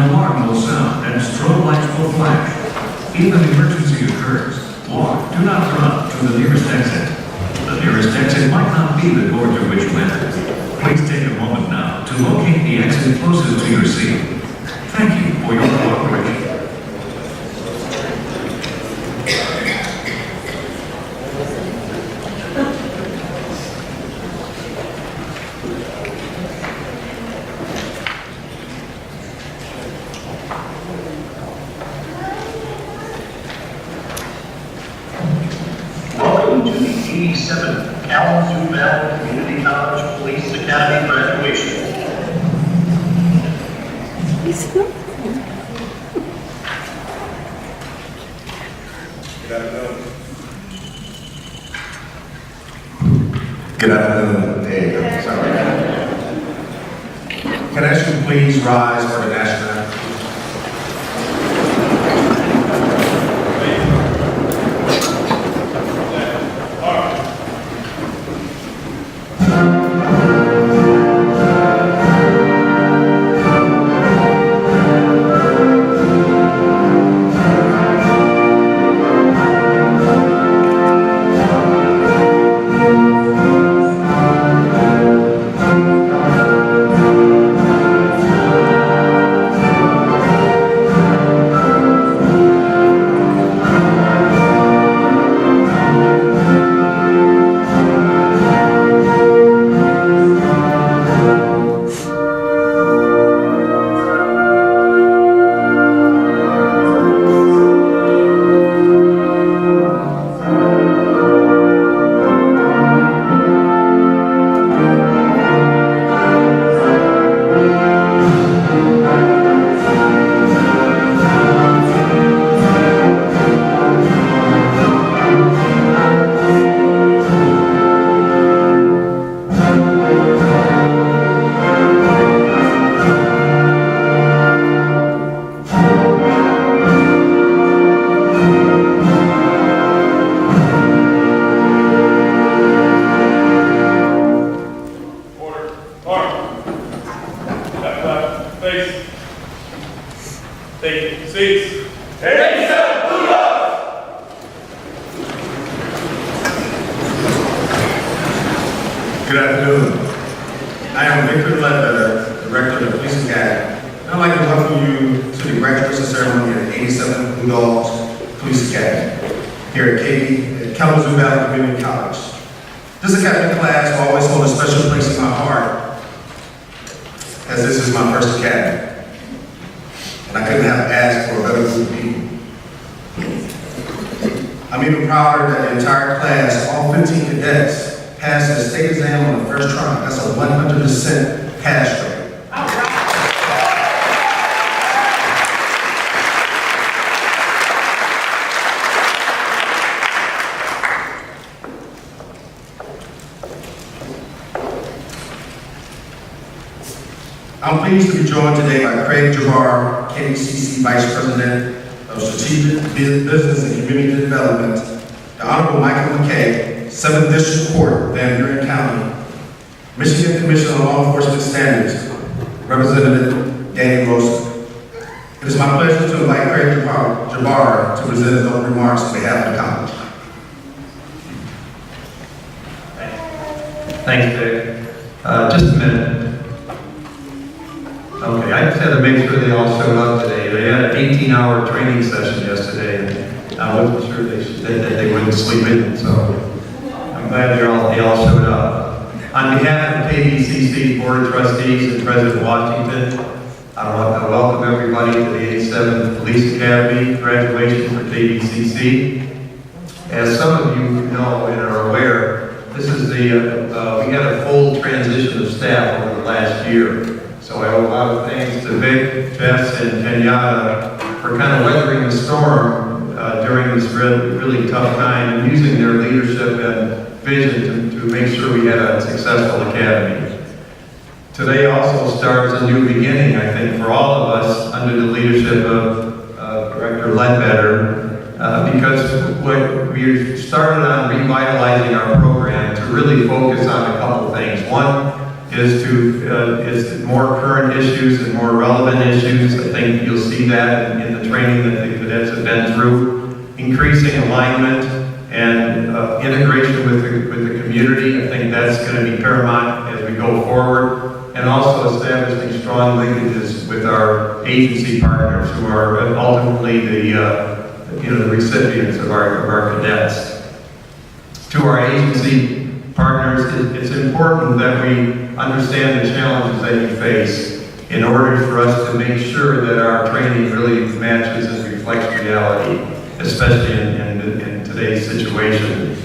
An alarm will sound and strobe lights will flash. If an emergency occurs, walk, do not run to the nearest exit. The nearest exit might not be the door through which you entered. Please take a moment now to locate the exit closest to your seat. Thank you for your cooperation. Welcome to the 87th Kalamazoo Community College Police Academy graduation. Good afternoon. There you go. Sorry. Can I ask you please rise for the national anthem? Take seats. Good afternoon. I am Victor Ledbetter, Director of the Police Academy. I'd like to welcome you to the graduation ceremony at 87th Blue Dogs Police Academy here at Kalamazoo Valley Community College. This academy class will always hold a special place in my heart, as this is my first academy. And I couldn't have asked for a better group of people. I'm even prouder that the entire class, all 15 cadets, passed the state exam on the first try. That's a 100% pass rate. I'm pleased to be joined today by Craig Jabbar, KVCC Vice President of Strategic Business and Community Development, the Honorable Michael McKay, 7th District Court, Van Buren County, Michigan Commission on Law Enforcement Standards, Representative Danny Rosen. It is my pleasure to invite Craig Jabbar to present his opening remarks on behalf of the college. Thanks, Dave. Just a minute. Okay, I just had to make sure they all showed up today. They had an 18-hour training session yesterday, and I wasn't sure that they wouldn't sleep in, so I'm glad they all showed up. On behalf of the KVCC Board of Trustees and President Washington, I want to welcome everybody to the 87th Police Academy graduation for KVCC. As some of you know and are aware, this is we had a full transition of staff over the last year. So I owe a lot of thanks to Vic, Jess, and Kenyatta for kind of weathering the storm during this really tough time and using their leadership and vision to make sure we had a successful academy. Today also starts a new beginning, I think, for all of us under the leadership of Director Ledbetter, because we started on revitalizing our program to really focus on a couple things. One, is more current issues and more relevant issues. I think you'll see that in the training that the cadets have been through. Increasing alignment and integration with the community. I think that's going to be paramount as we go forward. And also establishing strong linkages with our agency partners who are ultimately the recipients of our cadets. To our agency partners, it's important that we understand the challenges that you face in order for us to make sure that our training really matches and reflects reality, especially in today's situation.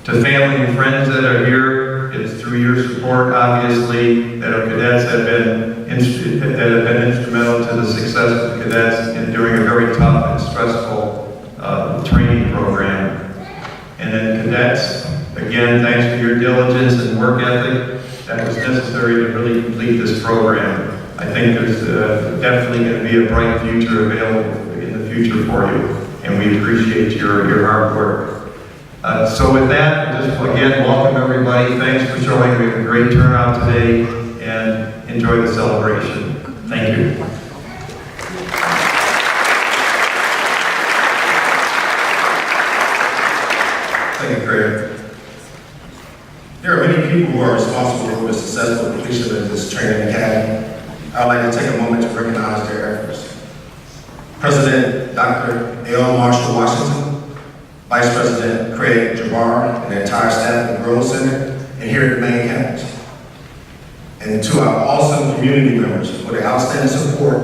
To family and friends that are here, it's through your support, obviously, that our cadets have been instrumental to the success of the cadets in during a very tough and stressful training program. And then cadets, again, thanks for your diligence and work ethic that was necessary to really complete this program. I think there's definitely going to be a bright future available in the future for you, and we appreciate your hard work. So with that, I just again welcome everybody. Thanks for showing. We have a great turnout today, and enjoy the celebration. Thank you. Thank you, Craig. There are many people who are responsible for the successful completion of this training academy. I'd like to take a moment to recognize their efforts. President Dr. L. Marshall Washington, Vice President Craig Jabbar, and the entire staff of the Grove Center, and here at the main campus. And to our awesome community members for their outstanding support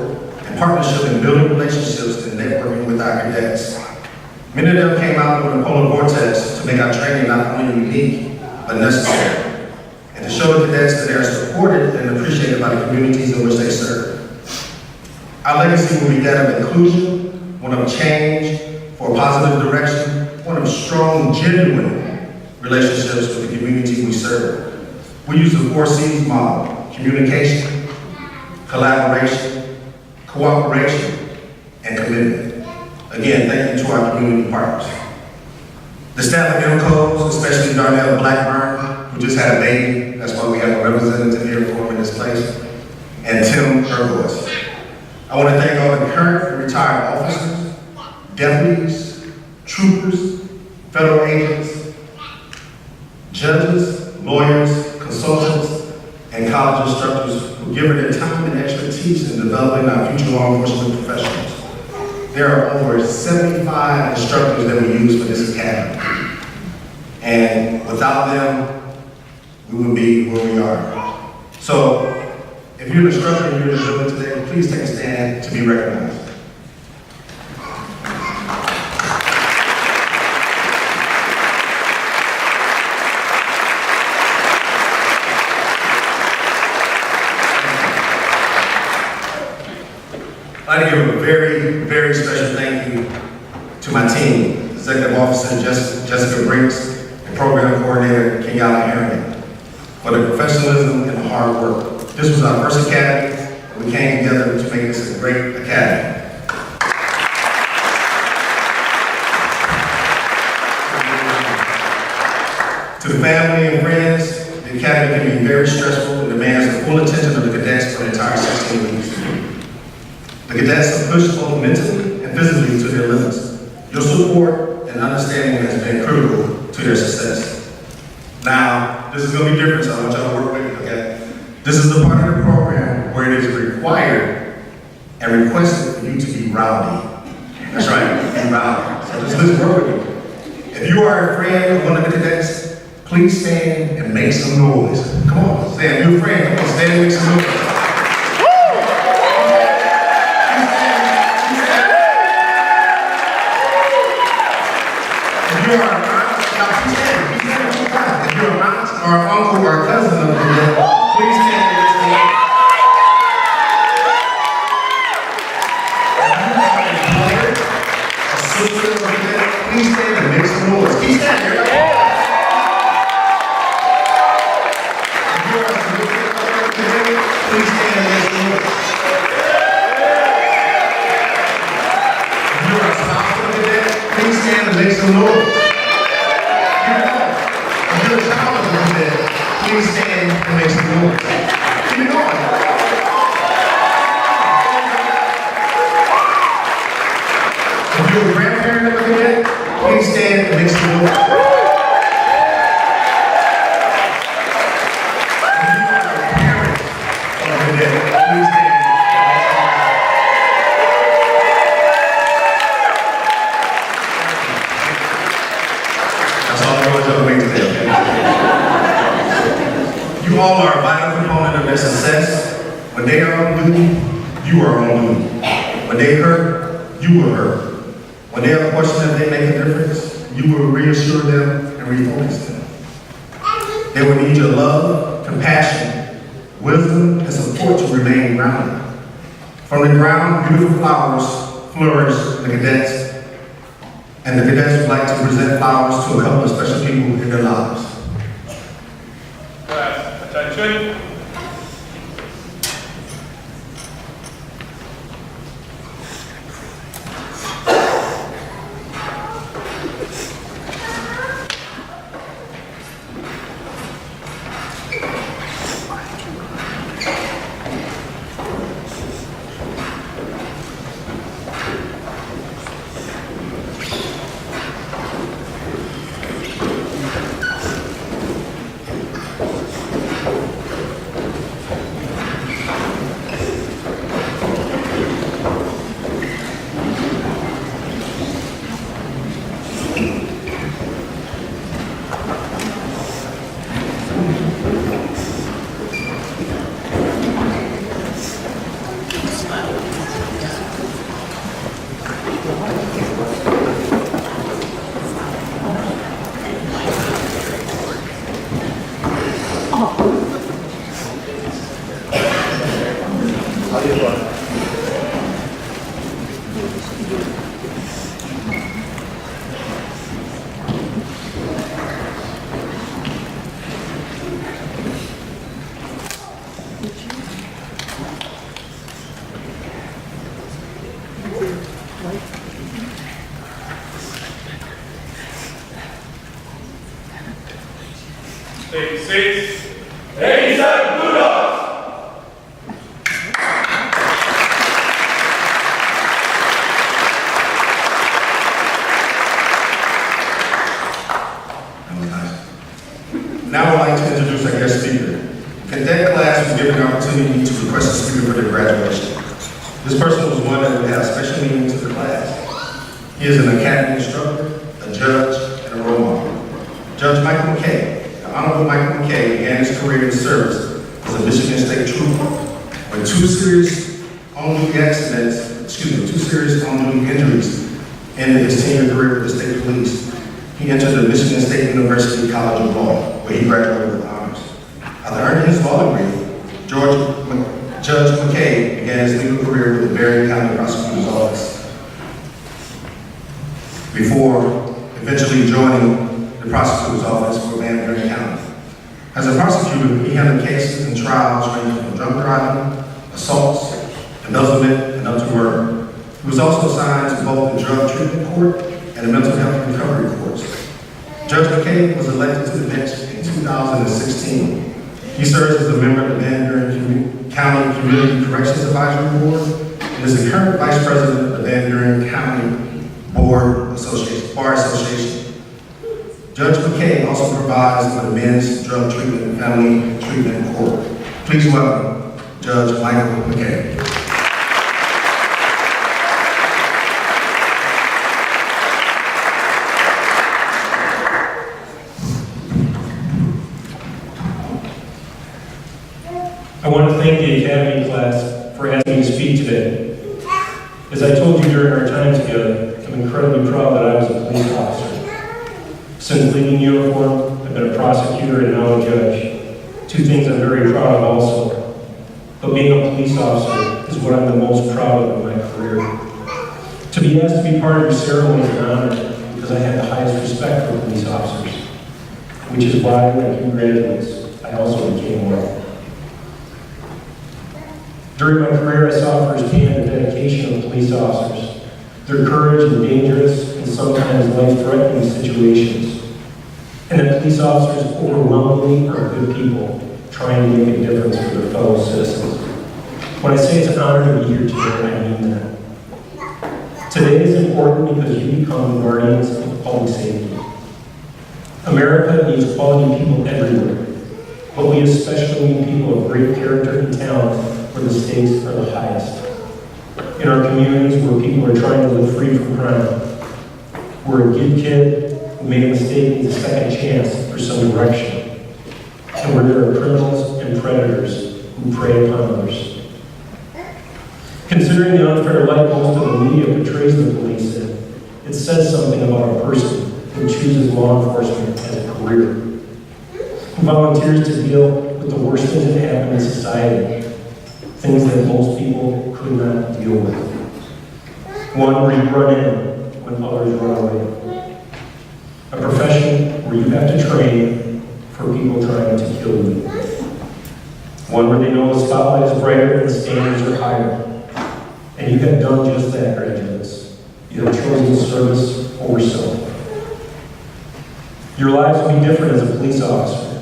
and partnership in building relationships and networking with our cadets. Many of them came out with a polar vortex to make our training not only unique, but necessary, and to show the cadets that they are supported and appreciated by the communities in which they serve. Our legacy will be that of inclusion, one of change for a positive direction, one of strong, genuine relationships with the community we serve. We use the 4 C's model: communication, collaboration, cooperation, and commitment. Again, thank you to our community partners. The staff of MCOs, especially Darnell Blackburn, who just had a baby, that's why we have a representative here for him in this place, and Tim Ergois. I want to thank all the current and retired officers, deputies, troopers, federal agents, judges, lawyers, consultants, and college instructors who give their time and expertise in developing our future law enforcement professionals. There are over 75 instructors that we use for this academy. And without them, we would be where we are. So, if you're an instructor and you're in the building today, please take a stand to be recognized. I'd like to give a very, very special thank you to my team, Executive Officer Jessica Briggs, and Program Coordinator Kenyatta Harrigan, for their professionalism and hard work. This was our first academy, and we came together to make this a great academy. To the family and friends, the academy can be very stressful and demands the full attention of the cadets for the entire 16 weeks. The cadets have pushed both mentally and physically to their limits. Your support and understanding has been critical to their success. Now, this is going to be different, so I want y'all to work with me, okay? This is the part of the program where it is required and requested for you to be rowdy. That's right, be rowdy. So just listen, work with me. If you are a friend of one of the cadets, please stand and make some noise. Come on, stand. If you're a friend, come on, stand and make some noise. If you're an aunt or an uncle or a cousin of the cadet, please stand and make some noise. If you're a sister of the cadet, please stand and make some noise. Keep standing. Please stand and make some noise. If you're a spouse of the cadet, please stand and make some noise. If you're a child of the cadet, please stand and make some noise. next to you. You all are a vital component of their success. When they are on duty, you are on duty. When they hurt, you will hurt. When they are questioning if they make a difference, you will reassure them and refocus them. They will need your love, compassion, wisdom, and support to remain grounded. From the ground, beautiful flowers flourish in the cadets, and the cadets would like to present flowers to a couple of special people in their lives. Class, attention. Take seats. 87 Bulldogs. Now I'd like to introduce our guest speaker. The cadet class was given an opportunity to request a speaker for their graduation. This person was one that would have special meaning to the class. He is an academy instructor, a judge, and a role model. Judge Michael McKay. The Honorable Michael McKay began his career in service as a Michigan State trooper. When two serious on-duty injuries ended his 10-year career with the state police, he entered the Michigan State University College of Law, where he graduated with honors. After earning his law degree, Judge McKay began his legal career with the Berrien County Prosecutor's Office, before eventually joining the prosecutor's office for Van Buren County. As a prosecutor, he handled cases and trials ranging from drunk driving, assaults, embezzlement, and up to murder. He was also assigned to both the drug treatment court and the mental health recovery courts. Judge McKay was elected to the bench in 2016. He serves as a member of the Van Buren County Community Corrections Advisory Board and is the current Vice President of the Van Buren County Bar Association. Judge McKay also provides for the Men's Drug Treatment and Family Treatment Court. Please welcome Judge Michael McKay. I want to thank the Academy class for asking me to speak today. As I told you during our time together, I'm incredibly proud that I was a police officer. Since leaving uniform, I've been a prosecutor and now a judge. Two things I'm very proud of also. But being a police officer is what I'm the most proud of in my career. To be asked to be part of your ceremony is an honor because I have the highest respect for police officers, which is why, like you graduates, I also became one. During my career, I saw firsthand the dedication of police officers, their courage in dangerous and sometimes life-threatening situations, and that police officers overwhelmingly are good people trying to make a difference for their fellow citizens. When I say it's an honor to be here today, I mean that. Today is important because you become the guardians of public safety. America needs quality people everywhere, but we especially need people of great character and talent where the stakes are the highest. In our communities where people are trying to live free from crime, where a good kid who made a mistake needs a second chance for some direction, and where there are criminals and predators who prey upon others. Considering the unfair light most of the media portrays the police in, it says something about a person who chooses law enforcement as a career, who volunteers to deal with the worst things that happen in society, things that most people could not deal with. One where you run in when others run away. A profession where you have to train for people trying to kill you. One where they know the spotlight is brighter and the standards are higher. And you have done just that, graduates. You have chosen service over self. Your lives will be different as a police officer.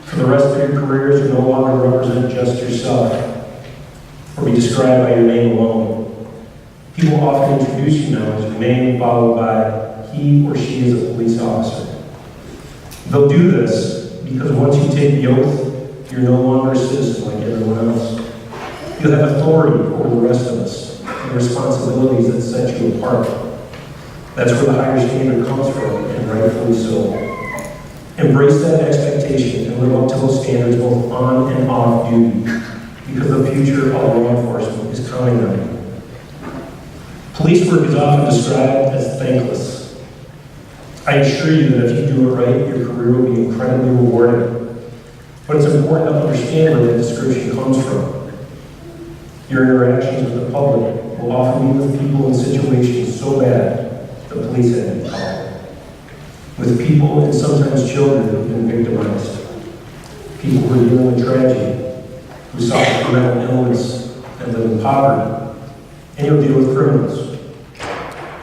For the rest of your careers, you no longer represent just yourself, or be described by your name alone. People often introduce you now as your name followed by he or she is a police officer. They'll do this because once you take the oath, you're no longer a citizen like everyone else. You'll have authority over the rest of us and responsibilities that set you apart. That's where the higher standard comes from, and rightfully so. Embrace that expectation and live up to those standards both on and off duty, because the future of law enforcement is counting on you. Police work is often described as thankless. I assure you that if you do it right, your career will be incredibly rewarding. But it's important to understand where that description comes from. Your interactions with the public will often be with people in situations so bad the police had to be called. With people and sometimes children who've been victimized. People who are dealing with tragedy, who suffer from mental illness and live in poverty. And you'll deal with criminals.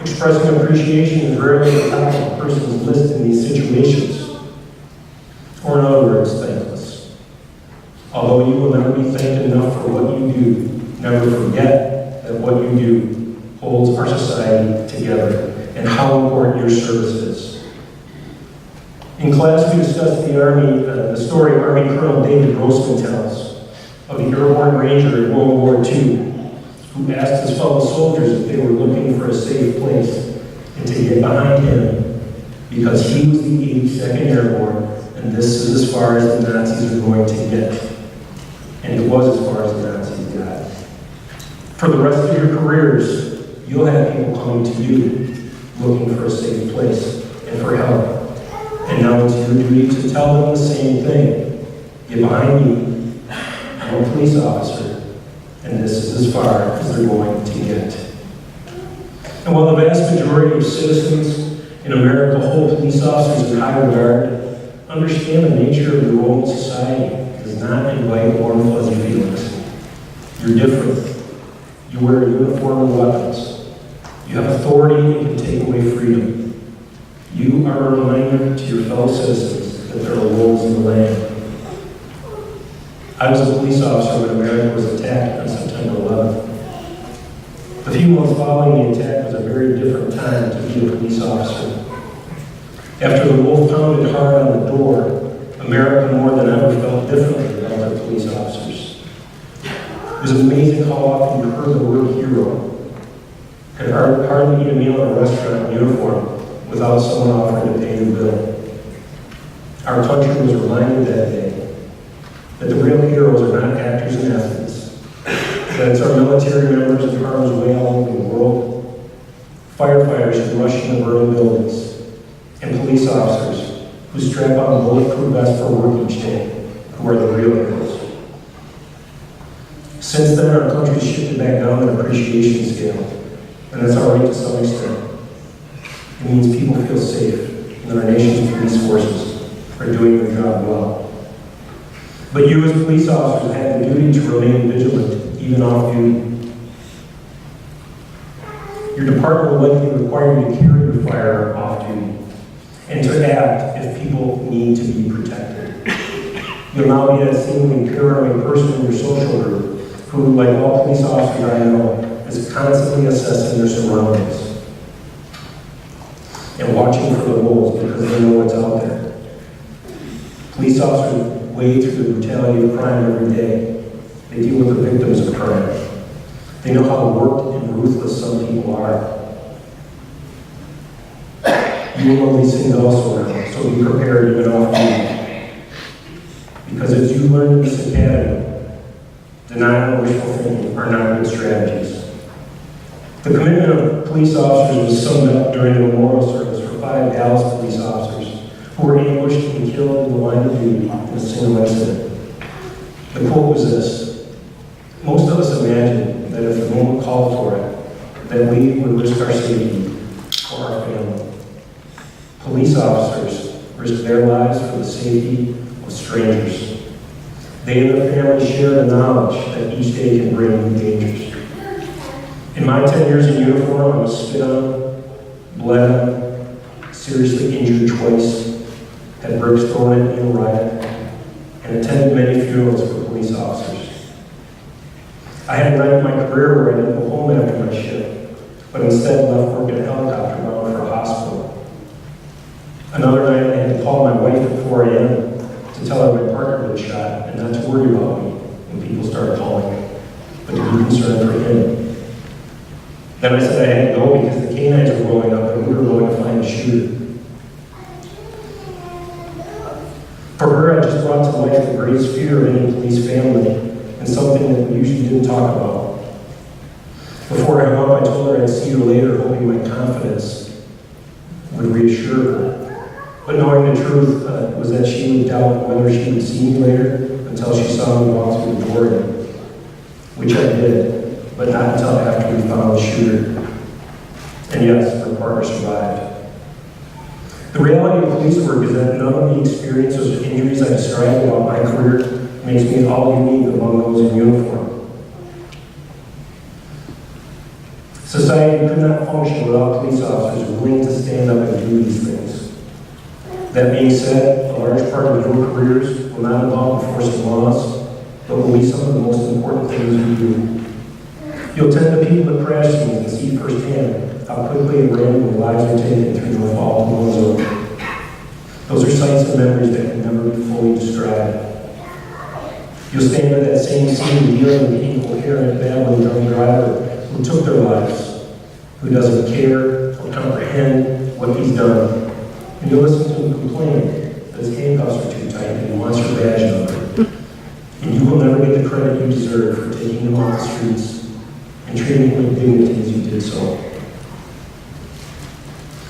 Expressing appreciation is rarely at the top of a person's list in these situations. Or in other words, thankless. Although you will never be thanked enough for what you do, never forget that what you do holds our society together and how important your service is. In class, we discussed the story Army Colonel David Grossman tells of the airborne ranger in World War II who asked his fellow soldiers if they were looking for a safe place and to get behind him because he was the 82nd Airborne and this is as far as the Nazis are going to get. And it was as far as the Nazis got. For the rest of your careers, you'll have people coming to you looking for a safe place and for help. And now it's your duty to tell them the same thing. Get behind me. I'm a police officer, and this is as far as they're going to get. And while the vast majority of citizens in America hold police officers in high regard, understand the nature of your role in society does not invite warm, fuzzy feelings. You're different. You wear a uniform and weapons. You have authority and can take away freedom. You are a reminder to your fellow citizens that there are wolves in the land. I was a police officer when America was attacked on September 11th. The few months following the attack was a very different time to be a police officer. After the wolf pounded hard on the door, America more than ever felt differently about their police officers. It was amazing how often you heard the word hero. Could hardly eat a meal in a restaurant in uniform without someone offering to pay the bill. Our country was reminded that day that the real heroes are not actors and athletes, that it's our military members in harm's way all over the world, firefighters who rush into burning buildings, and police officers who strap on bulletproof vests for work each day, who are the real heroes. Since then, our country's shifted back down the appreciation scale, and that's all right to some extent. It means people feel safe, and that our nation's police forces are doing their job well. But you as police officers have the duty to remain vigilant, even off duty. Your department will likely require you to carry your firearm off duty, and to act if people need to be protected. You'll now be that seemingly paranoid person in your social group who, like all police officers I know, is constantly assessing their surroundings. And watching for the wolves because they know what's out there. Police officers wade through the brutality of crime every day. They deal with the victims of crime. They know how warped and ruthless some people are. You will know these things also now, so be prepared even off duty. Because as you learn in this academy, denial and wishful thinking are not good strategies. The commitment of police officers was summed up during the memorial service for 5 Dallas police officers who were ambushed and killed in the line of duty in a single incident. The quote was this: "Most of us imagine that if the moment called for it, that we would risk our safety for our family. Police officers risk their lives for the safety of strangers. They and their families share the knowledge that each day can bring new dangers. In my 10 years in uniform, I was spit on, bled on, seriously injured twice, had bricks thrown at me in a riot, and attended many funerals for police officers. I had a night in my career where I didn't go home after my shift, but instead left work in a helicopter bound for a hospital. Another night I had to call my wife at 4 a.m. to tell her my partner had been shot and not to worry about me when people started calling, but to be concerned for him. Then I said I had to go because the canines were rolling up and we were going to find the shooter. For her, I just brought to life the greatest fear of any police family and something that we usually didn't talk about. Before I hung up, I told her I'd see her later, hoping my confidence would reassure her. But knowing the truth was that she would doubt whether she would see me later until she saw me walk through the door again, which I did, but not until after we found the shooter. And yes, her partner survived. The reality of police work is that none of the experiences or injuries I described about my career makes me all unique among those in uniform. Society could not function without police officers willing to stand up and do these things. That being said, a large part of your careers will not involve enforcing laws, but will be some of the most important things we do. You'll tend to people at crash scenes and see firsthand how quickly and randomly lives are taken through no fault of one's own. Those are sights and memories that can never be fully described. You'll stand at that same scene dealing with the incoherent, babbling drunk driver who took their lives, who doesn't care or comprehend what he's done. And you'll listen to him complain that his handcuffs are too tight and he wants your badge number. And you will never get the credit you deserve for taking him off the streets and treating him with dignity as you did so.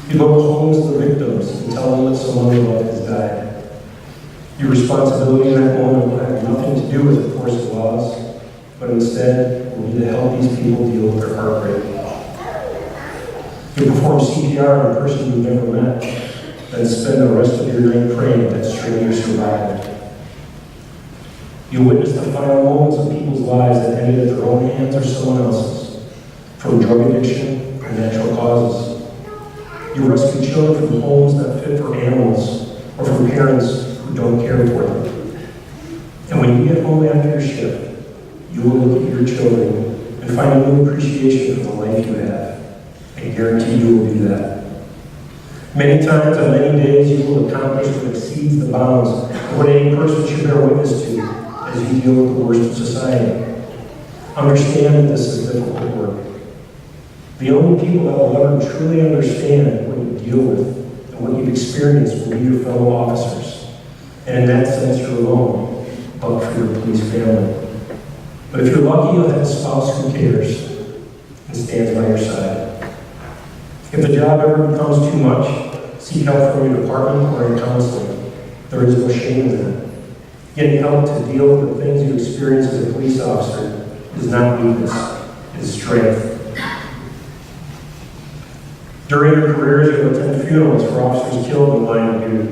You go home to the victims and tell them that someone they love has died. Your responsibility in that moment will have nothing to do with enforcing laws, but instead will be to help these people deal with their heartbreak. You perform CPR on a person you've never met, then spend the rest of your night praying that stranger survived. You witness the final moments of people's lives that ended at their own hands or someone else's, from drug addiction or natural causes. You rescue children from homes not fit for animals or from parents who don't care for them. And when you get home after your shift, you will look at your children and find a new appreciation for the life you have. I guarantee you will do that. Many times on many days you will accomplish what exceeds the bounds of what any person should bear witness to as you deal with the worst of society. Understand that this is difficult work. The only people that will ever truly understand what you deal with and what you've experienced will be your fellow officers. And in that sense, you're alone, but for your police family. But if you're lucky, you'll have a spouse who cares and stands by your side. If the job ever becomes too much, seek help from your department or in counseling. There is no shame in that. Getting help to deal with the things you experience as a police officer is not weakness, it is strength. During your careers, you will attend funerals for officers killed in the line of duty.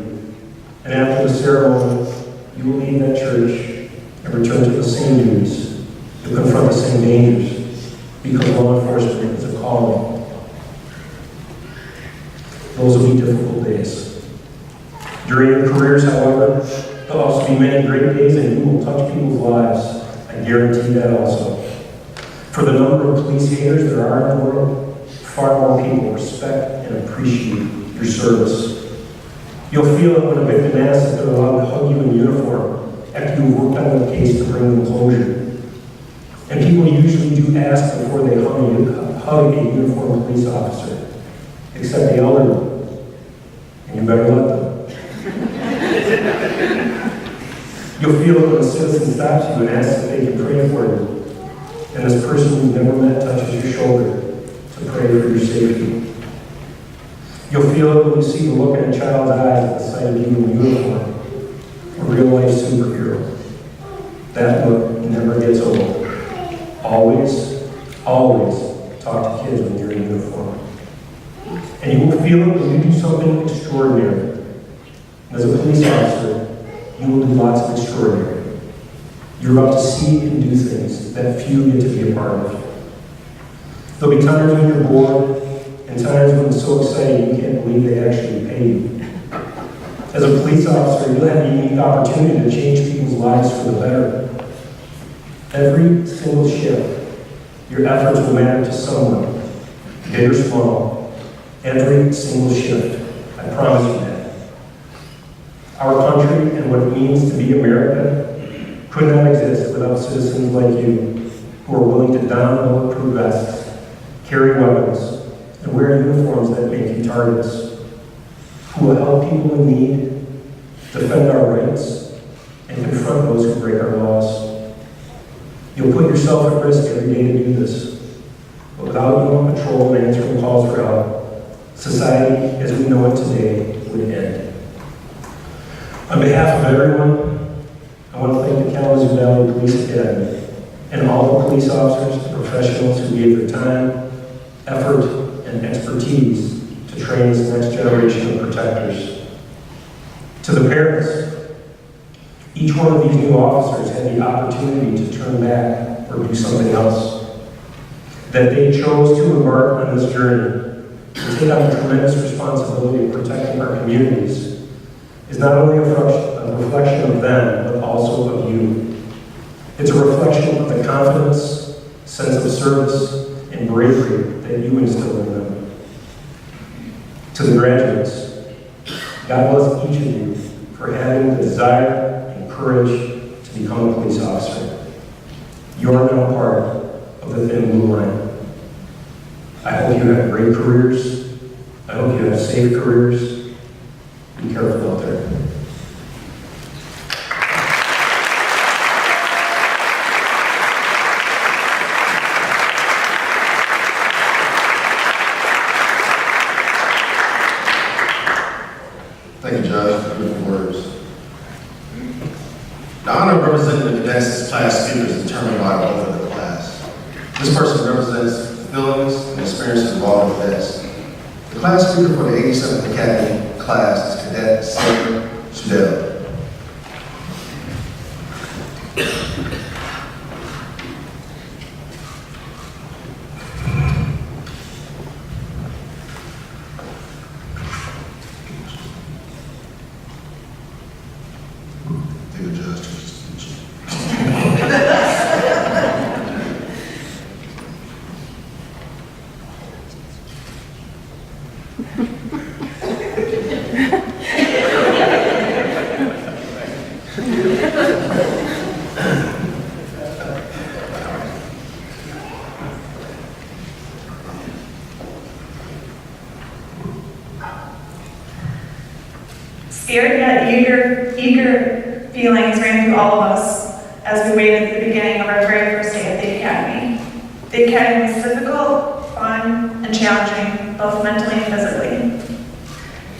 And after the ceremony, you will leave that church and return to the same duties. You'll confront the same dangers, because law enforcement is a calling. Those will be difficult days. During your careers, however, there'll also be many great days and you will touch people's lives. I guarantee that also. For the number of police haters there are in the world, far more people respect and appreciate your service. You'll feel it when a victim asks if they're allowed to hug you in uniform after you've worked on the case to bring them closure. And people usually do ask before they hug a uniformed police officer, except the elderly, and you better let them. You'll feel it when a citizen stops you and asks if they can pray for you, and this person you've never met touches your shoulder to pray for your safety. You'll feel it when you see the look in a child's eyes at the sight of you in uniform, a real-life superhero. That look never gets old. Always, always talk to kids when you're in uniform. And you will feel it when you do something extraordinary. And as a police officer, you will do lots of extraordinary. You're about to see and do things that few get to be a part of. There'll be times when you're bored, and times when it's so exciting you can't believe they actually pay you. As a police officer, you'll have a unique opportunity to change people's lives for the better. Every single shift, your efforts will matter to someone, big or small. Every single shift, I promise you that. Our country and what it means to be America could not exist without citizens like you, who are willing to don bulletproof vests, carry weapons, and wear uniforms that make you targets, who will help people in need, defend our rights, and confront those who break our laws. You'll put yourself at risk every day to do this, but without you on patrol and answering calls for help, society as we know it today would end. On behalf of everyone, I want to thank the Kalamazoo Valley Police Academy and all the police officers and professionals who gave their time, effort, and expertise to train this next generation of protectors. To the parents, each one of these new officers had the opportunity to turn back or do something else. That they chose to embark on this journey and take on the tremendous responsibility of protecting our communities is not only a reflection of them, but also of you. It's a reflection of the confidence, sense of service, and bravery that you instill in them. To the graduates, God bless each of you for having the desire and courage to become a police officer. You are now part of the thin blue line. I hope you have great careers. I hope you have safe careers. Be careful out there. Thank you, Judge, for beautiful words. The honor of representing the cadets as class speakers is determined by the oath of the class. This person represents the feelings and experiences of all the cadets. The class speaker for the 87th Academy class is Cadet Sarah Shadell. Scared yet eager feelings ran through all of us as we waited the beginning of our very first day at the Academy. The Academy was difficult, fun, and challenging, both mentally and physically.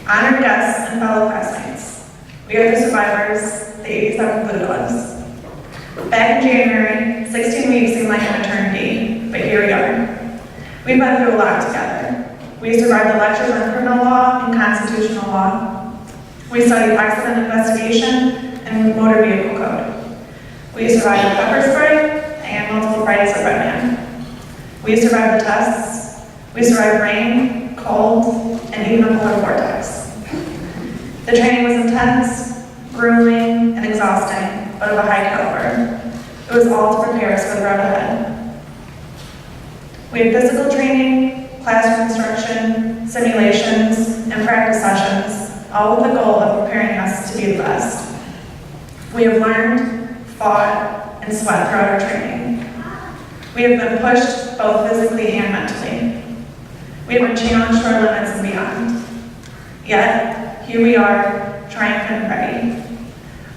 Honored guests and fellow classmates, we are the survivors, the 87 Blue Dogs. Back in January, 16 weeks seemed like an eternity, but here we are. We've been through a lot together. We survived the lectures on criminal law and constitutional law. We studied accident investigation and motor vehicle code. We survived pepper spray and multiple Fridays at Redman. We survived the tests. We survived rain, cold, and even a polar vortex. The training was intense, grueling, and exhausting, but of a high caliber. It was all to prepare us for the road ahead. We had physical training, classroom instruction, simulations, and practice sessions, all with the goal of preparing us to be the best. We have learned, fought, and sweat throughout our training. We have been pushed both physically and mentally. We have been challenged to our limits and beyond. Yet, here we are, triumphant and ready.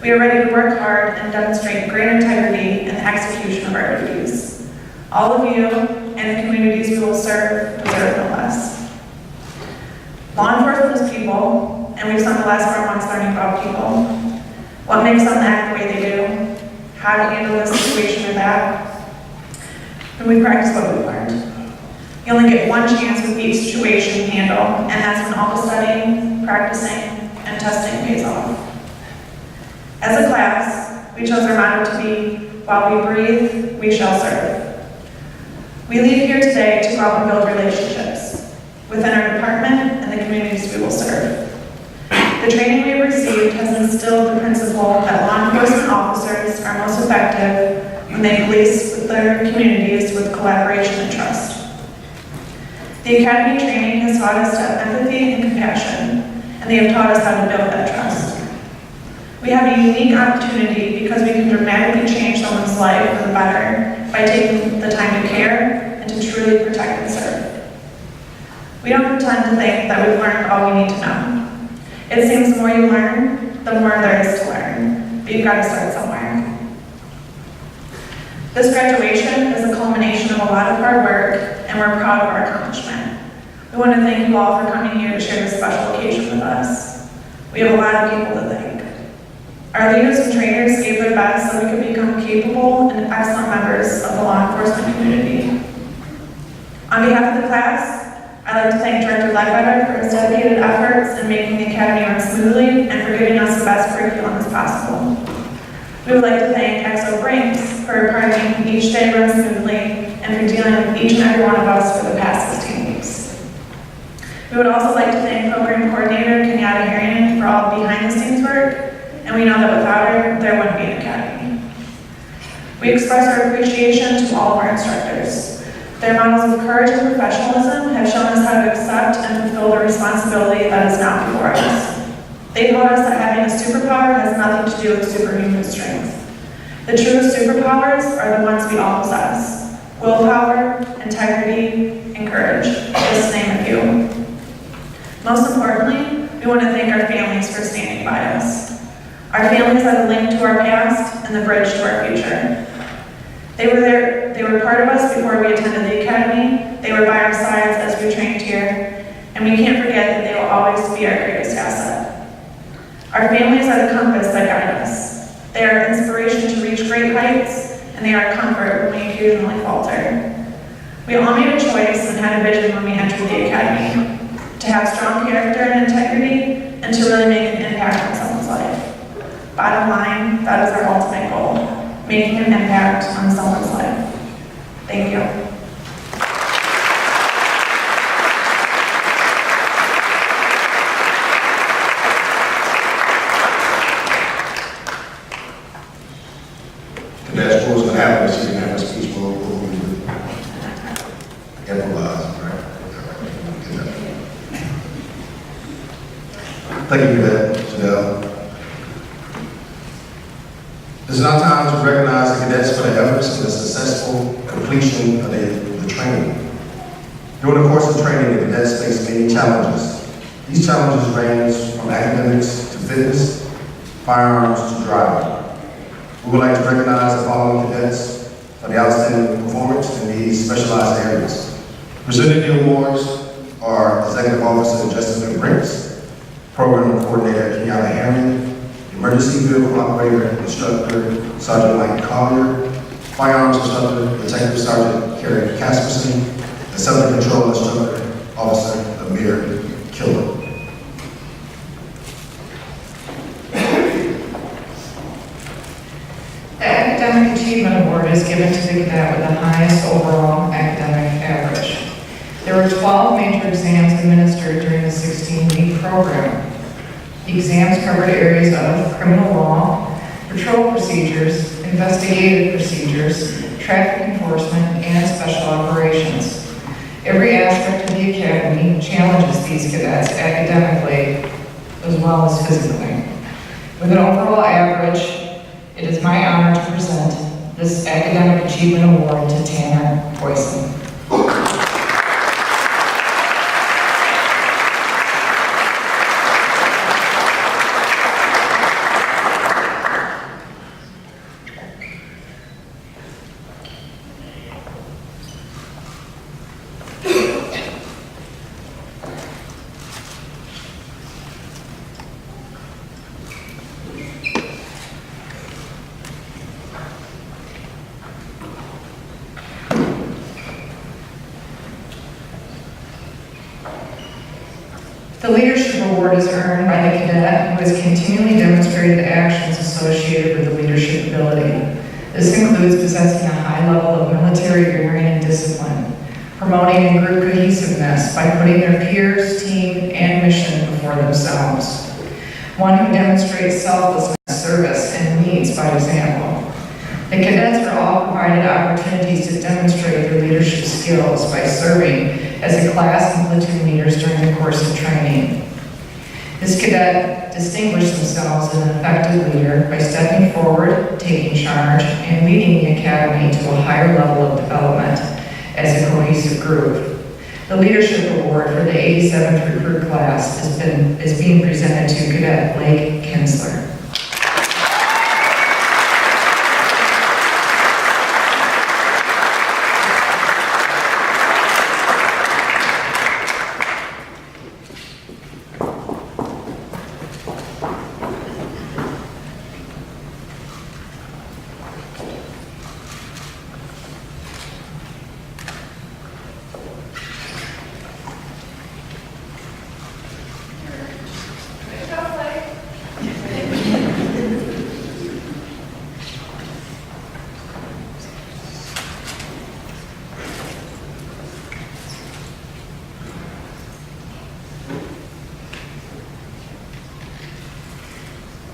We are ready to work hard and demonstrate great integrity in the execution of our duties. All of you and the communities we will serve deserve no less. Law enforcement is people, and we've spent the last 4 months learning about people. What makes them act the way they do, how to handle this situation or that, and we practice what we've learned. You only get one chance with each situation you handle, and that's when all the studying, practicing, and testing pays off. As a class, we chose our motto to be, while we breathe, we shall serve. We leave here today to go out and build relationships within our department and the communities we will serve. The training we have received has instilled the principle that law enforcement officers are most effective when they police with their communities with collaboration and trust. The Academy training has taught us to have empathy and compassion, and they have taught us how to build that trust. We have a unique opportunity because we can dramatically change someone's life for the better by taking the time to care and to truly protect and serve. We don't pretend to think that we've learned all we need to know. It seems the more you learn, the more there is to learn, but you've got to start somewhere. This graduation is a culmination of a lot of hard work, and we're proud of our accomplishment. We want to thank you all for coming here to share this special occasion with us. We have a lot of people to thank. Our leaders and trainers gave their best so we could become capable and excellent members of the law enforcement community. On behalf of the class, I'd like to thank Director Ledbetter for his dedicated efforts in making the Academy run smoothly and for giving us the best curriculum as possible. We would like to thank XO Brinks for making each day run smoothly and for dealing with each and every one of us for the past 16 weeks. We would also like to thank Program Coordinator Kenyatta Harriman for all behind-the-scenes work, and we know that without her, there wouldn't be an academy. We express our appreciation to all of our instructors. Their models of courage and professionalism have shown us how to accept and fulfill the responsibility that is now before us. They taught us that having a superpower has nothing to do with superhuman strength. The truest superpowers are the ones we all possess: willpower, integrity, and courage, just to name a few. Most importantly, we want to thank our families for standing by us. Our families are the link to our past and the bridge to our future. They were part of us before we attended the academy. They were by our sides as we trained here, and we can't forget that they will always be our greatest asset. Our families are the compass that guide us. They are inspiration to reach great heights, and they are comfort when we occasionally falter. We all made a choice and had a vision when we entered the academy: to have strong character and integrity, and to really make an impact on someone's life. Bottom line, that is our ultimate goal: making an impact on someone's life. Thank you. The dashboard was going to happen, but she didn't have her speech. We'll improvise, right? Thank you for that, Janelle. It's now time to recognize the cadets for their efforts in the successful completion of the training. During the course of training, the cadets face many challenges. These challenges range from academics to fitness, firearms to driving. We would like to recognize the following cadets for the outstanding performance in these specialized areas. Presenting the awards are Executive Officer Jessica Brinks, Program Coordinator Kenyatta Harriman, Emergency Vehicle Operator Instructor Sergeant Mike Collier, Firearms Instructor Detective Sergeant Kerry Casperson, and Subject Control Instructor Officer Amir Killer. The Academic Achievement Award is given to the cadet with the highest overall academic average. There were 12 major exams administered during the 16-week program. The exams covered areas of criminal law, patrol procedures, investigative procedures, traffic enforcement, and special operations. Every aspect of the Academy challenges these cadets academically as well as physically. With an overall average, it is my honor to present this Academic Achievement Award to Tanner Boyson. The Leadership Award is earned by the cadet who has continually demonstrated actions associated with the leadership ability. This includes possessing a high level of military bearing and discipline, promoting in group cohesiveness by putting their peers, team, and mission before themselves. One who demonstrates selflessness, service, and leads by example. The cadets are all provided opportunities to demonstrate their leadership skills by serving as a class and platoon leaders during the course of training. This cadet distinguished themselves as an effective leader by stepping forward, taking charge, and leading the academy to a higher level of development as a cohesive group. The Leadership Award for the 87th recruit class is being presented to Cadet Blake Kinsler.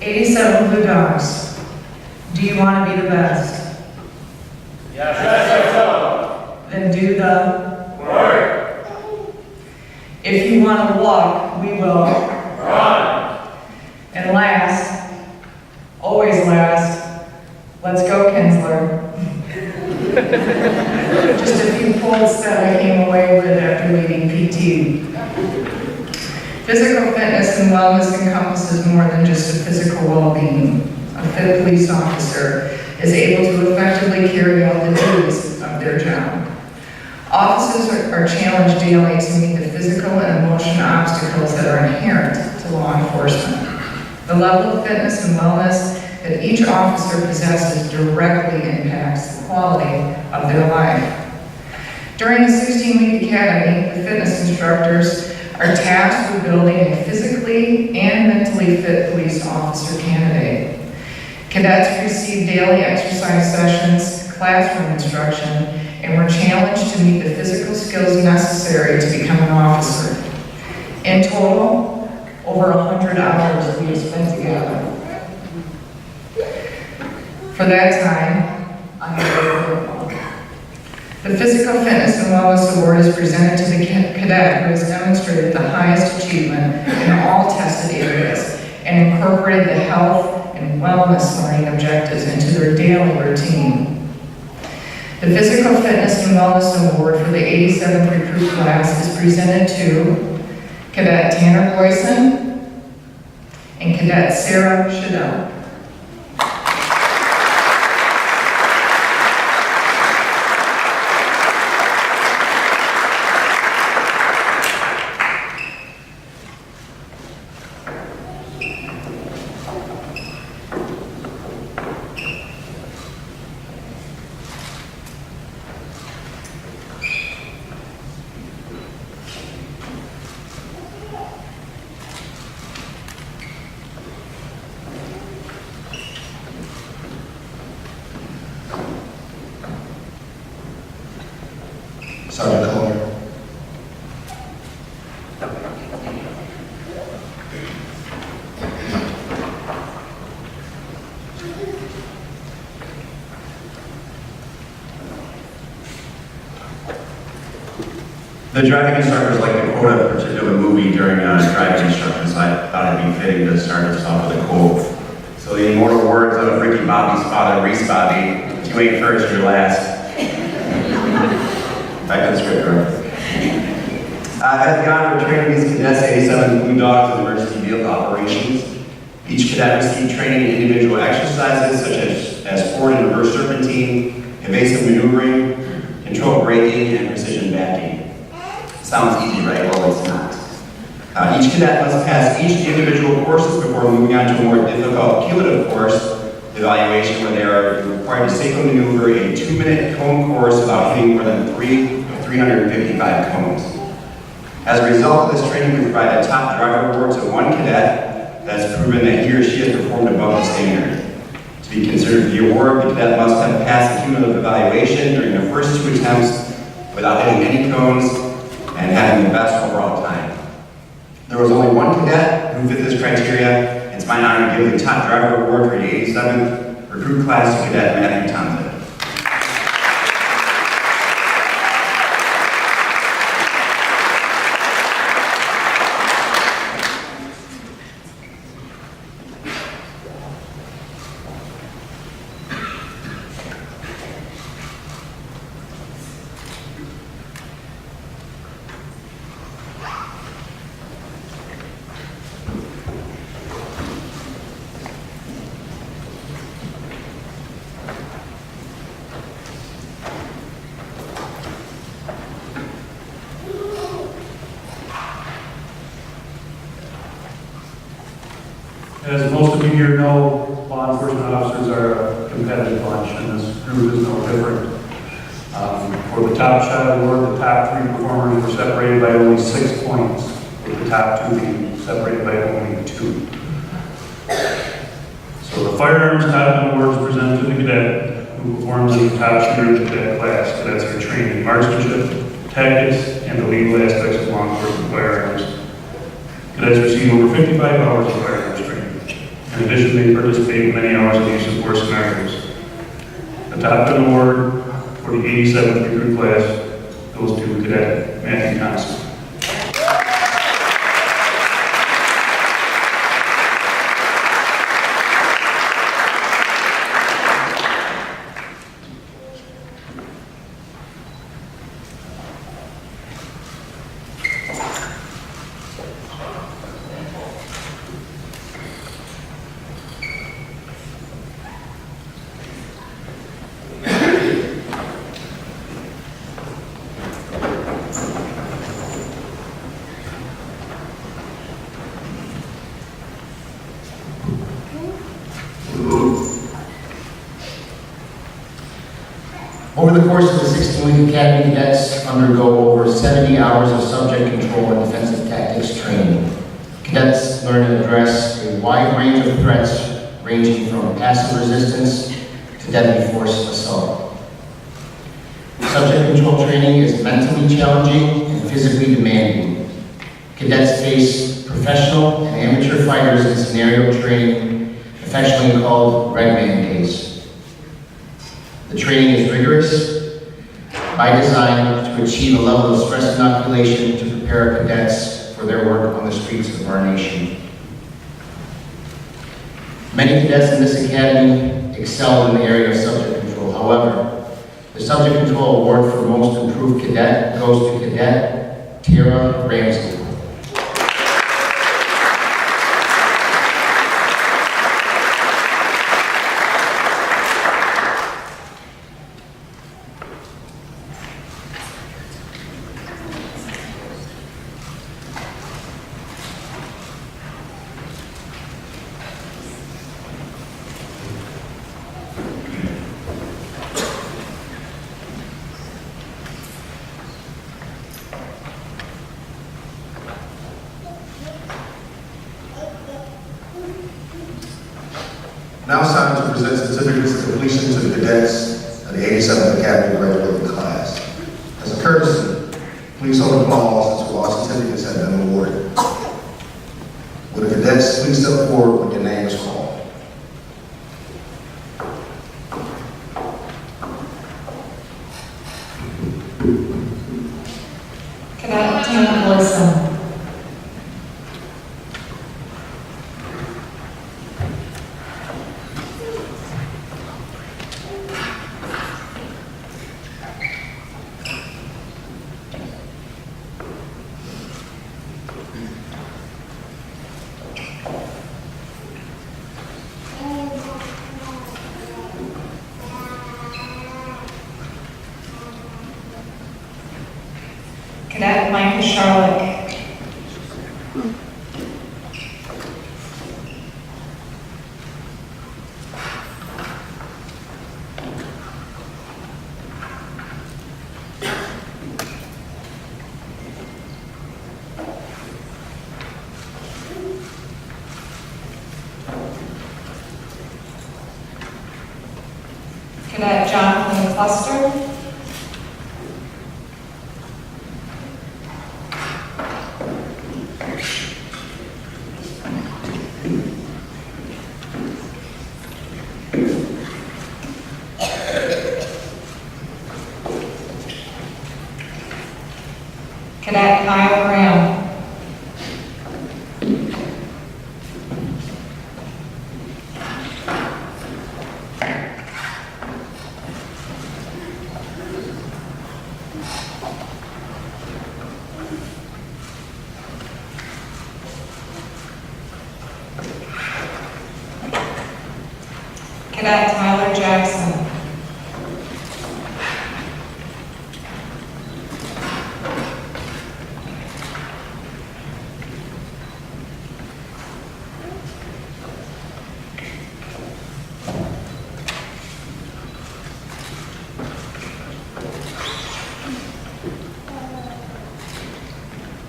'87 Blue Dogs, do you want to be the best? Yes, sir. Then do the Work. If you want to walk, we will Run. And last, always last, let's go, Kinsler. Just a few quotes that I came away with after leading PT. Physical fitness and wellness encompasses more than just a physical well-being. A fit police officer is able to effectively carry out the duties of their job. Officers are challenged daily to meet the physical and emotional obstacles that are inherent to law enforcement. The level of fitness and wellness that each officer possesses directly impacts the quality of their life. During the 16-week academy, the fitness instructors are tasked with building a physically and mentally fit police officer candidate. Cadets receive daily exercise sessions, classroom instruction, and were challenged to meet the physical skills necessary to become an officer. In total, over 100 hours we have spent together. For that time, I am very grateful. The Physical Fitness and Wellness Award is presented to the cadet who has demonstrated the highest achievement in all tested areas and incorporated the health and wellness learning objectives into their daily routine. The Physical Fitness and Wellness Award for the 87th recruit class is presented to Cadet Tanner Boyson and Cadet Sarah Shadell. The driving instructors like to quote a particular movie during driving instruction, so I thought it'd be fitting to start us off with a quote. So the immortal words of Ricky Bobby's father, Reese Bobby, if you ain't first, you're last. Back to the script, right? I've had the honor of training these cadets, 87 Blue Dogs in emergency vehicle operations. Each cadet received training in individual exercises such as forward and reverse serpentine, evasive maneuvering, controlled braking, and precision backing. Sounds easy, right? Well, it's not. Each cadet must pass each individual courses before moving on to a more difficult cumulative course evaluation where they are required to safely maneuver a 2-minute cone course without hitting more than 355 cones. As a result of this training, we provide a top driver award to one cadet that has proven that he or she has performed above the standard. To be considered for the award, the cadet must have passed the cumulative evaluation during the first 2 attempts without hitting any cones and having the best overall time. There was only one cadet who fit this criteria. It's my honor to give the top driver award for the 87th recruit class to Cadet Matthew Thompson. As most of you here know, law enforcement officers are a competitive bunch, and this group is no different. For the top shot award, the top 3 performers were separated by only 6 points, with the top 2 being separated by only 2. So the firearms top award is presented to the cadet who performs in the top shooter of the cadet class. Cadets are trained in marksmanship, tactics, and the legal aspects of law enforcement firearms. Cadets receive over 55 hours of firearms training. In addition, they participate in many hours of use of force scenarios. The top gun award for the 87th recruit class goes to Cadet Matthew Thompson. Over the course of the 16-week Academy, cadets undergo over 70 hours of subject control and defensive tactics training. Cadets learn to address a wide range of threats ranging from passive resistance to deadly force assault. Subject control training is mentally challenging and physically demanding. Cadets face professional and amateur fighters in scenario training, affectionately called Red Man case. The training is rigorous by design to achieve a level of stress inoculation to prepare cadets for their work on the streets of our nation. Many cadets in this academy excel in the area of subject control. However, the subject control award for most improved cadet goes to Cadet Tara Ramsey. Now it's time to present certificates of completion to the cadets of the 87th Academy graduating class. As a courtesy, please hold applause until all certificates have been awarded. Will the cadets please step forward when your name is called? Can Glisson. Cadet Micah Charlotte. Cadet Jonathan Cluster. Cadet Kyle Graham. Cadet Tyler Jackson.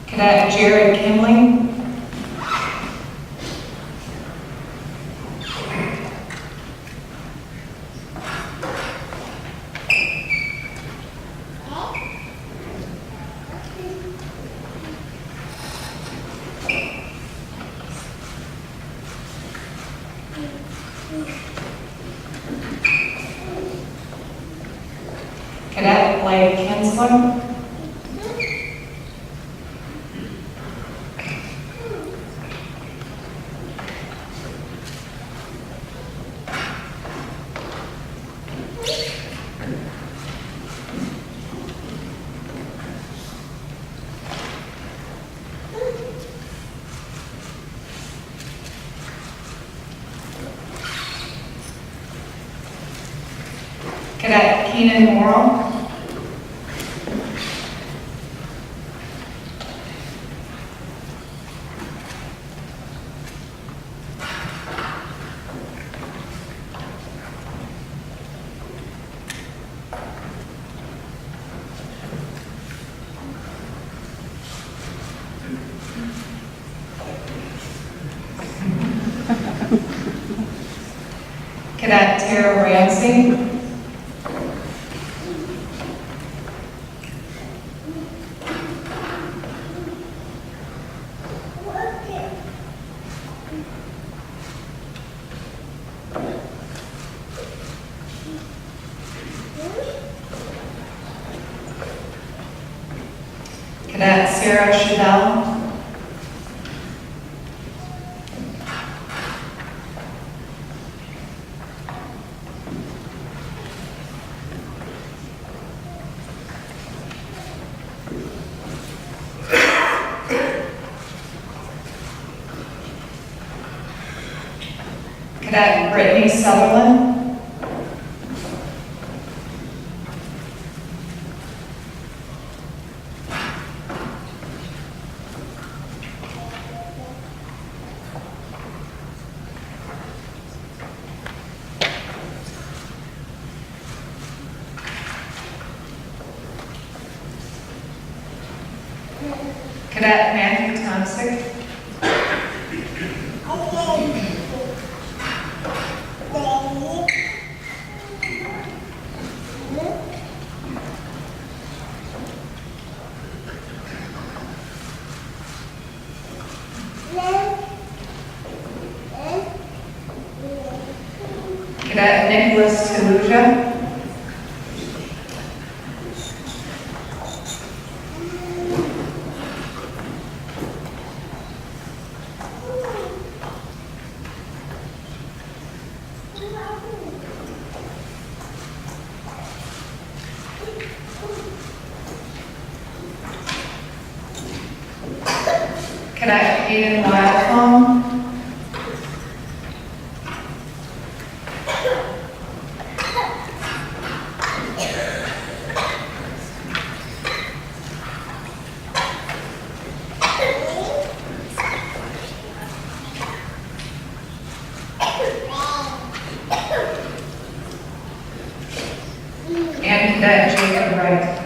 Cadet Jared Kimling. Cadet Blake Kinsler. Cadet Keenan Morrow. Cadet Tara Ramsey. Cadet Sarah Shadell. Cadet Brittany Sutherland. Cadet Matthew Tomsick. Cadet Nicholas Taluja. Cadet Hayden Wildfall. And Cadet Jacob Wright.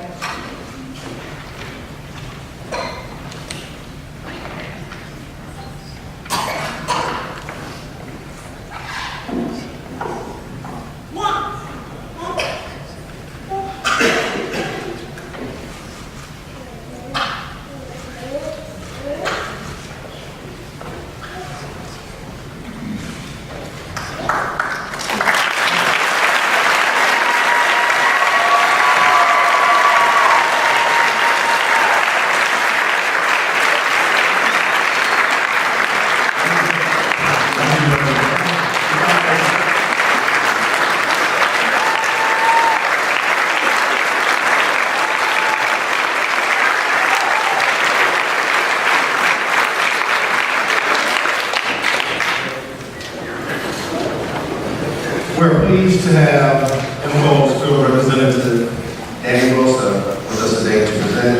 We're pleased to have MCO's field representative, Danny Rosa, with us today to present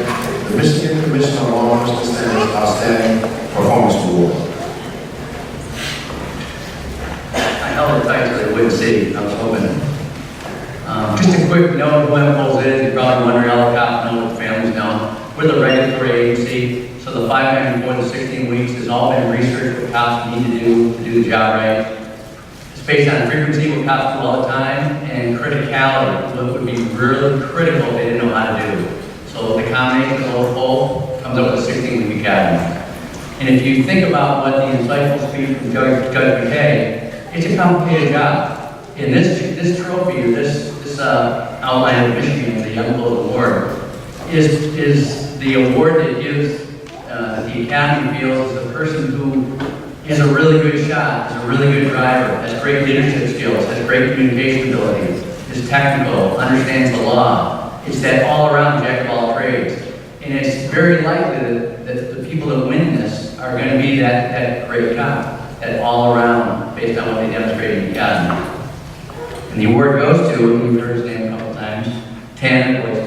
the Michigan Commission on Law Enforcement Standards Outstanding Performance Award. I held it tight so they wouldn't see. I was hoping. Just a quick note of who MCOs is. You're probably wondering, all the cops know, what the families know. We're the regulatory agency, so the 5 more than 16 weeks has all been research what cops need to do the job right. It's based on frequency, what cops do all the time, and criticality, what would be really critical if they didn't know how to do. So the combination of those both comes up with a 16-week academy. And if you think about what the insightful speech from Judge McKay, it's a complicated job. And this trophy, or this outline of Michigan, the Young Close Award, is the award that gives the Academy feels the person who is a really good shot, is a really good driver, has great leadership skills, has great communication ability, is technical, understands the law. It's that all-around jack of all trades. And it's very likely that the people that win this are going to be that great cop, that all-around, based on what they demonstrated in the Academy. And the award goes to, and we've heard his name a couple times, Tanner Boyce.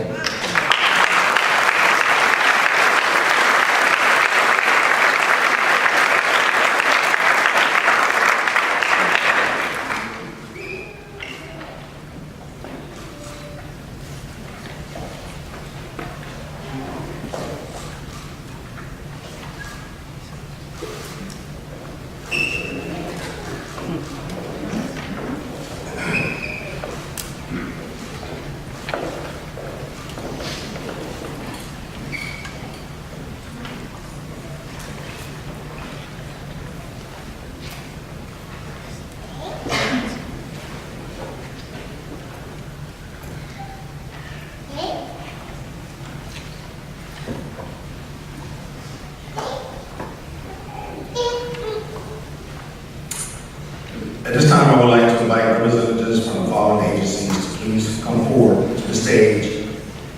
At this time, I would like to invite representatives from the following agencies to please come forward to the stage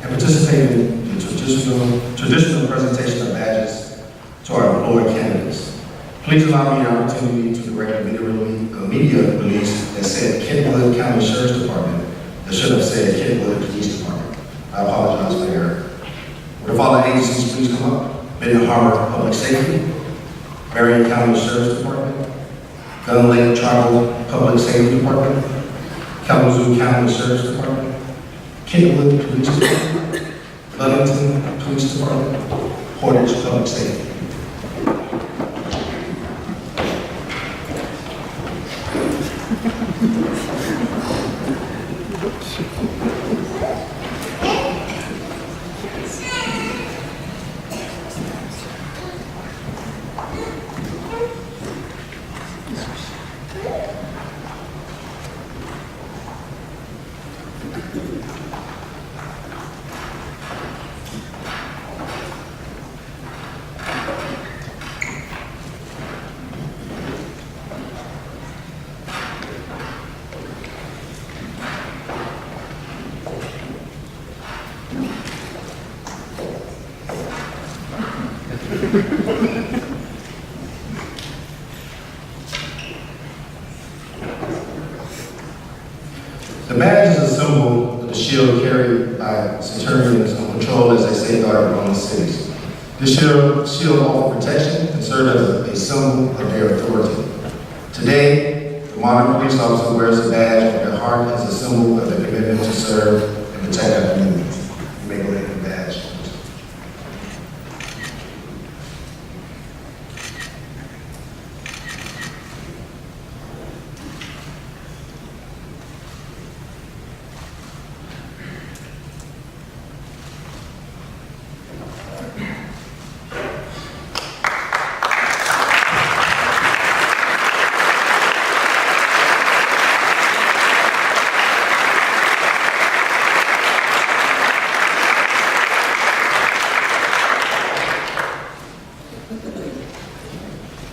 and participate in the traditional presentation of badges to our employee candidates. Please allow me an opportunity to direct a media release that said Kentwood County Sheriff's Department that should have said Kentwood Police Department. I apologize for the error. Would the following agencies please come up? Benton Harbor Public Safety, Marion County Sheriff's Department, Gun Lake Tribal Public Safety Department, Kalamazoo County Sheriff's Department, Kentwood Police Department, Ludington Police Department, Portage Public Safety. The badge is a symbol of the shield carried by centurions on patrol as they safeguard Roman cities. This shield offered protection and served as a symbol of their authority. Today, the modern police officer wears a badge on their heart as a symbol of their commitment to serve and protect our communities. You may go ahead and badge.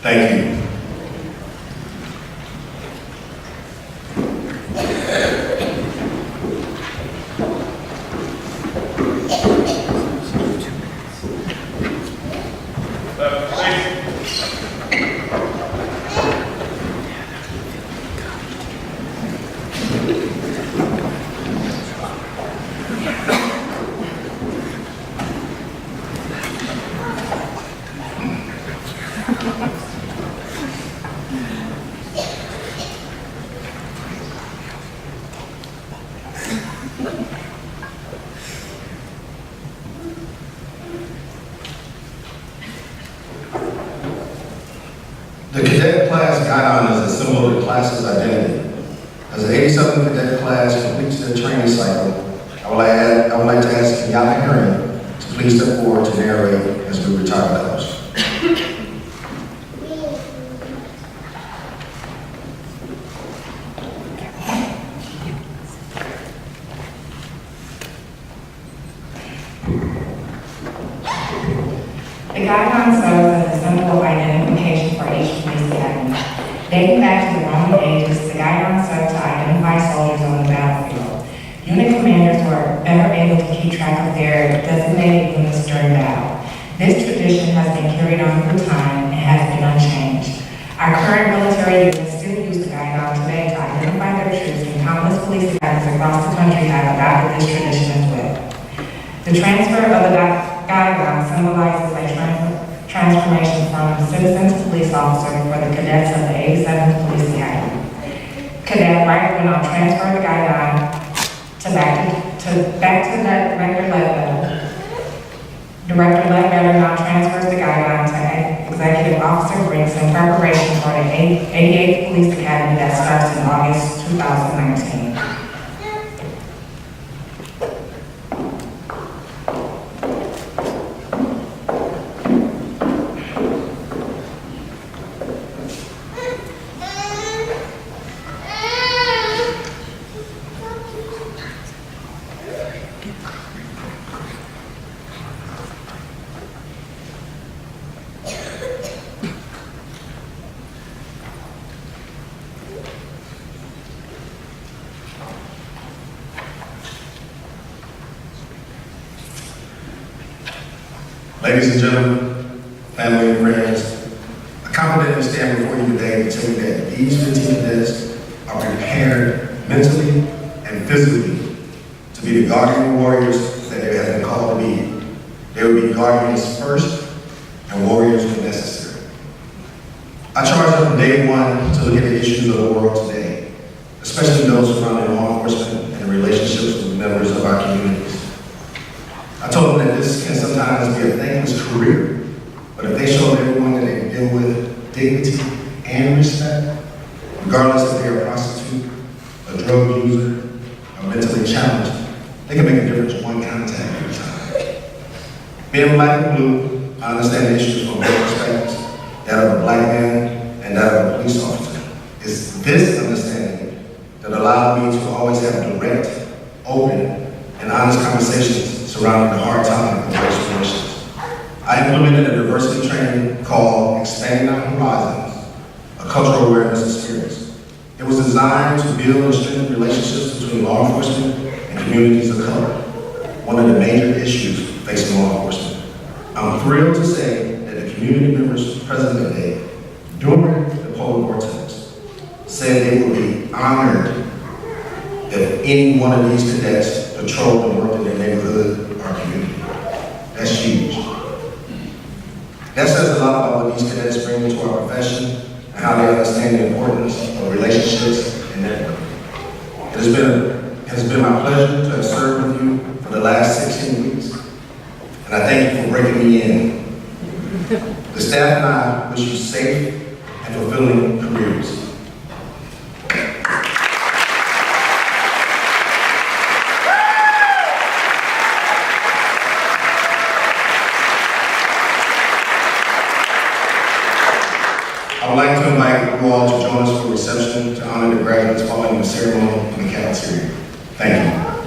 Thank you. The cadet class guidon is a symbol of the class's identity. As the 87 cadet class completes their training cycle, I would like to ask Kenyatta Herring to please step forward to narrate as we retire those. The guidon serves as a symbol of identification for each police academy. Dating back to the Roman ages, the guidon served to identify soldiers on the battlefield. Unit commanders were ever able to keep track of their designated units during battle. This tradition has been carried on through time and has been unchanged. Our current military units still use the guidon today to identify their troops, and countless police academies across the country have adopted this tradition as well. The transfer of the guidon symbolizes a transformation from citizen to police officer for the cadets of the 87th Police Academy. Cadet Wright will now transfer the guidon back to the Director Ledbetter. Director Ledbetter now transfers the guidon to Executive Officer Briggs in preparation for the 88th Police Academy that starts in August 2019. Ladies and gentlemen, family and friends, I confidently stand before you today to tell you that these 15 cadets are prepared mentally and physically to be the guardian warriors that they have been called to be. They will be guardians first and warriors when necessary. I charge them from day one to look at the issues of the world today, especially those surrounding law enforcement and relationships with members of our communities. I told them that this can sometimes be a thankless career, but if they show everyone that they deal with dignity and respect, regardless if they're a prostitute, a drug user, or mentally challenged, they can make a difference one contact at a time. Being black and blue, I understand the issues from both perspectives, that of a black man and that of a police officer. It's this understanding that allowed me to always have direct, open, and honest conversations surrounding the hard topic of race relations. I implemented a diversity training called Expanding Our Horizons, a cultural awareness experience. It was designed to build and strengthen relationships between law enforcement and communities of color, one of the major issues facing law enforcement. I'm thrilled to say that community members present today during the polar vortex said they would be honored if any one of these cadets patrolled and worked in their neighborhood or community. That's huge. That says a lot about what these cadets bring to our profession and how they understand the importance of relationships and networking. It has been my pleasure to have served with you for the last 16 weeks, and I thank you for bringing me in. The staff and I wish you safe and fulfilling careers. I would like to invite you all to join us for a reception to honor the graduates following the ceremony in the cafeteria. Thank you.